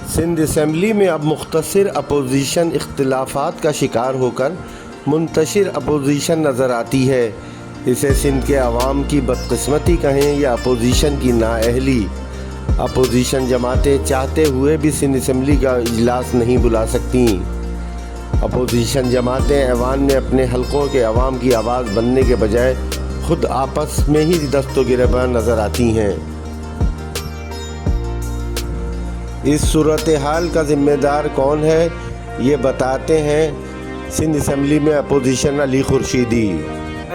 Sindh assembly में अब मुख्तसर अपोजिशन इख्तिलाफ़ात का शिकार होकर मुंतशिर अपोजिशन नज़र आती है। इसे सिंध के अवाम की बदकिस्मती कहें या अपोजिशन की नाअहली। अपोजिशन जमातें चाहते हुए भी सिंध असम्बली का इजलास नहीं बुला सकती। अपोजिशन जमातें ऐवान में अपने हलकों के अवाम की आवाज़ बनने के बजाय खुद आपस में ही दस्तो गिरबान नज़र आती हैं। इस सूरत हाल का ज़िम्मेदार कौन है, ये बताते हैं सिंध असम्बली में अपोजिशन अली खुर्शीदी।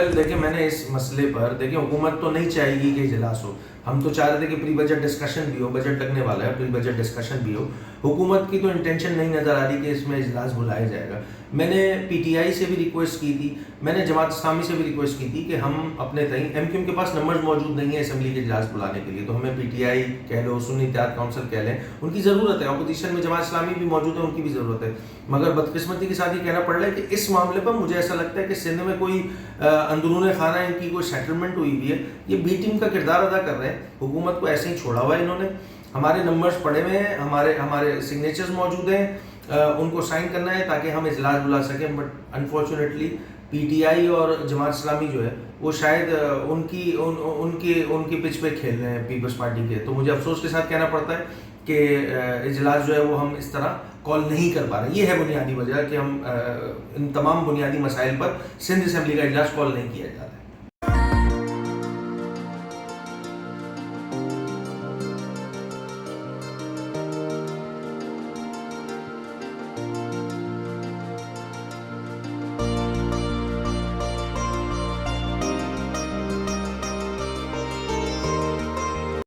देखिए, मैंने इस मसले पर देखिए, हुकूमत तो नहीं चाहेगी कि इजलास हो। हम तो चाह रहे थे कि प्री बजट डिस्कशन भी हो, बजट लगने वाला है, प्री बजट डिस्कशन भी हो। हुकूमत की तो इंटेंशन नहीं नज़र आ रही कि इसमें इजलास बुलाया जाएगा। मैंने पीटीआई से भी रिक्वेस्ट की थी, मैंने जमात इस्लामी से भी रिक्वेस्ट की थी कि हम अपने तई एमक्यूएम के पास नंबर्स मौजूद नहीं है असम्बली के इजलास बुलाने के लिए, तो हमें पीटीआई कह लो, सुन्नी इत्तेहाद काउंसिल कह लें, उनकी ज़रूरत है। अपोजिशन में जमात इस्लामी भी मौजूद है, उनकी भी ज़रूरत है। मगर बदकिस्मती के साथ ये कहना पड़ रहा है कि इस मामले पर मुझे ऐसा लगता है कि सिंध में कोई अंदरूनी खाना इनकी कोई सेटलमेंट हुई हुई है। ये बी टीम का किरदार अदा कर रहे हैं। हुकूमत को ऐसे ही छोड़ा हुआ है इन्होंने। हमारे नंबर्स पड़े हुए हैं, हमारे सिग्नेचर्स मौजूद हैं, उनको साइन करना है ताकि हम इजलास बुला सकें। बट अनफॉर्चुनेटली पीटीआई और जमात इस्लामी जो है वो शायद उनकी पिच पे खेल रहे हैं पीपल्स पार्टी के। तो मुझे अफसोस के साथ कहना पड़ता है कि इजलास जो है वो हम इस तरह कॉल नहीं कर पा रहे। ये है बुनियादी वजह कि हम इन तमाम बुनियादी मसाइल पर सिंध असम्बली का इजलास कॉल नहीं किया जा रहा है।